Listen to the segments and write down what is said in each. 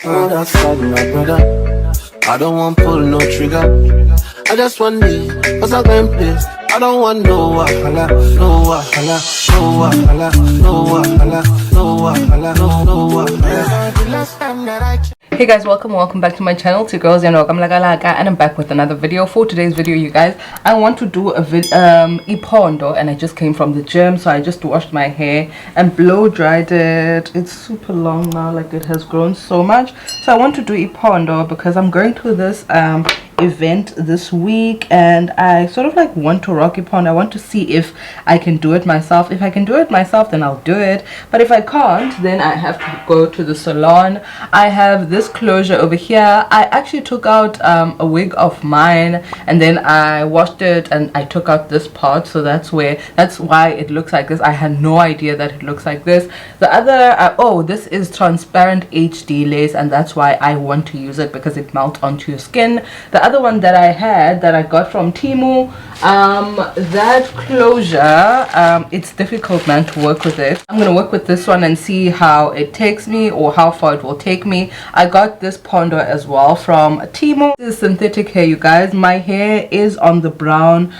Oh, that's sad, my brother. I don't want pull no trigger. I just want me, cause I'm going place. I don't want no wahala, no wahala, no wahala, no wahala, no wahala, no wahala. The last time that I Hey guys, welcome back to my channel. To girls and I'm back with another video. For today's video, you guys, I want to do a ipondo, and I just came from the gym, so I just washed my hair and blow dried it. It's super long now, like it has grown so much. So I want to do ipondo because I'm going to this event this week, and I sort of like want to rock ipondo. I want to see if I can do it myself. If I can do it myself, then I'll do it, but if I can't, then I have to go to the salon. I have this closure over here. I actually took out a wig of mine, and then I washed it and I took out this part, so that's why it looks like this. I had no idea that it looks like this. The other oh, this is transparent HD lace, and that's why I want to use it, because it melts onto your skin. The other one that I got from Temu, that closure, it's difficult, man, to work with it. I'm gonna work with this one and see how it takes me, or how far it will take me. I got this pondo as well from Temu. This is synthetic hair, you guys. My hair is on the brown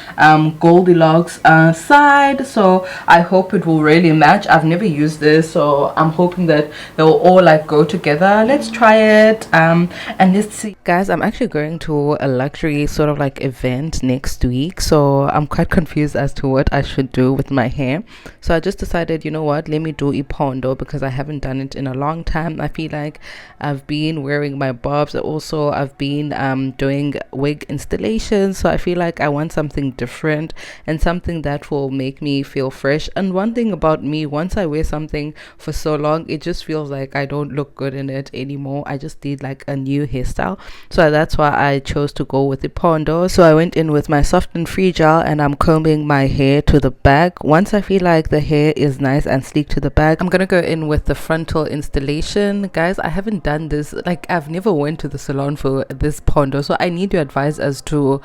Goldilocks side, so I hope it will really match. I've never used this, so I'm hoping that they'll all like go together. Let's try it and let's see. Guys, I'm actually going to a luxury sort of like event next week, so I'm quite confused as to what I should do with my hair. So I just decided, you know what, let me do ipondo, because I haven't done it in a long time. I feel like I've been wearing my bobs. Also, I've been doing wig installation, so I feel like I want something different and something that will make me feel fresh. And one thing about me, once I wear something for so long, it just feels like I don't look good in it anymore. I just need like a new hairstyle, so that's why I chose to go with the ipondo. So I went in with my soft and free gel, and I'm combing my hair to the back. Once I feel like the hair is nice and sleek to the back, I'm gonna go in with the frontal installation. Guys, I haven't done this, like I've never went to the salon for this pondo, so I need your advice as to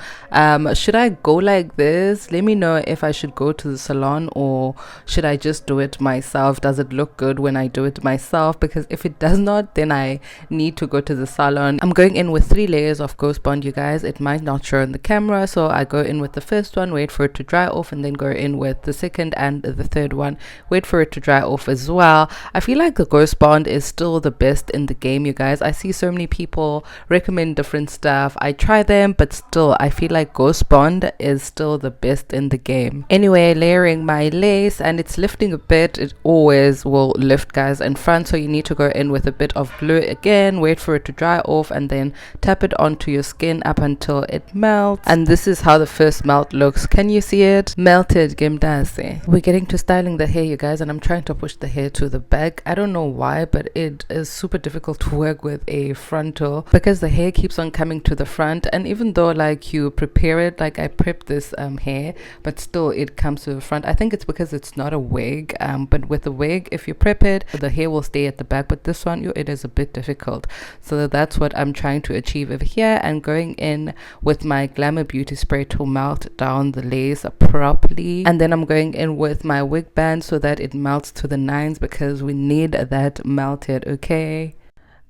should I go like this? Let me know if I should go to the salon, or should I just do it myself? Does it look good when I do it myself? Because if it does not, then I need to go to the salon. I'm going in with 3 layers of ghost bond, you guys. It might not show in the camera, so I go in with the first one, wait for it to dry off, and then go in with the second and the third one, wait for it to dry off as well. I feel like the ghost bond is still the best in the game, you guys. I see so many people recommend different stuff. I try them, but still I feel like ghost bond is still the best in the game. Anyway, layering my lace, and it's lifting a bit. It always will lift, guys, in front, so you need to go in with a bit of glue again, wait for it to dry off, and then tap it onto your skin up until it melts. And this is how the first melt looks. Can you see it? Melted gimdase. We're getting to styling the hair, you guys, and I'm trying to push the hair to the back. I don't know why, but it is super difficult to work with a frontal, because the hair keeps on coming to the front, and even though like you prepare it, like I prepped this hair, but still it comes to the front. I think it's because it's not a wig, but with a wig, if you prep it, the hair will stay at the back, but this one, it is a bit difficult. So that's what I'm trying to achieve over here, and going in with my Glamour Beauty spray to melt down the lace properly. And then I'm going in with my wig band so that it melts to the 9s, because we need that melted. Okay,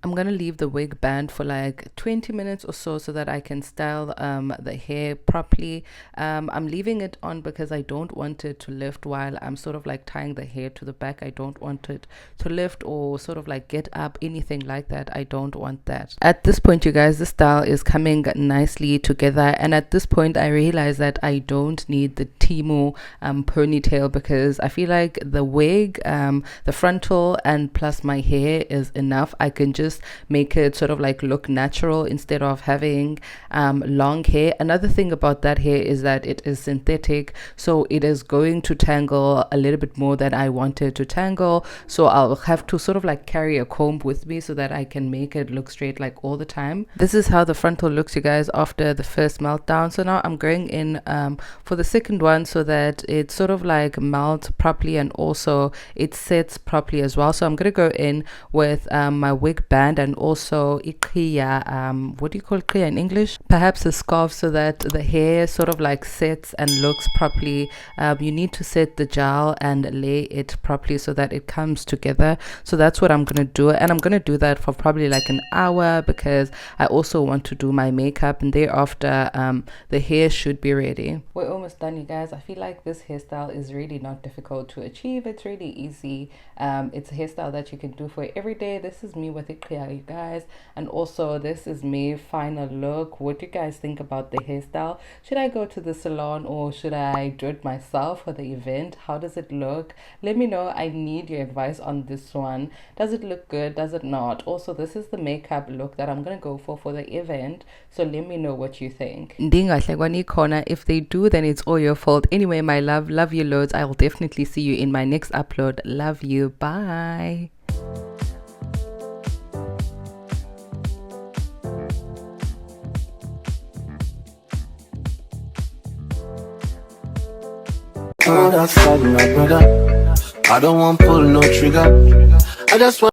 I'm gonna leave the wig band for like 20 minutes or so that I can style the hair properly. I'm leaving it on because I don't want it to lift while I'm sort of like tying the hair to the back. I don't want it to lift or sort of like get up, anything like that. I don't want that. At this point, you guys, the style is coming nicely together, and at this point I realize that I don't need the Temu ponytail, because I feel like the wig, the frontal, and plus my hair is enough. I can just make it sort of like look natural instead of having long hair. Another thing about that hair is that it is synthetic, so it is going to tangle a little bit more than I wanted to tangle, so I'll have to sort of like carry a comb with me so that I can make it look straight like all the time. This is how the frontal looks, you guys, after the first meltdown. So now I'm going in for the second one. on so that it sort of like melts properly and also it sets properly as well. So I'm going to go in with my wig band and also iqhiya, what do you call iqhiya in English? Perhaps a scarf, so that the hair sort of like sets and looks properly. You need to set the gel and lay it properly so that it comes together. So that's what I'm going to do, and I'm going to do that for probably like an hour because I also want to do my makeup, and thereafter the hair should be ready. We're almost done, you guys. I feel like this hairstyle is really not difficult to achieve. It's really easy. It's a hairstyle that you can do for every day. This is me with it clear, you guys, and also this is me final look. What do you guys think about the hairstyle? Should I go to the salon or should I do it myself for the event? How does it look? Let me know. I need your advice on this one. Does it look good? Does it not? Also, this is the makeup look that I'm gonna go for the event, so let me know what you think. If they do, then it's all your fault. Anyway, my love you loads. I will definitely see you in my next upload. Love you. Bye. Oh, that's sad, my brother. I don't want pull no trigger. I just want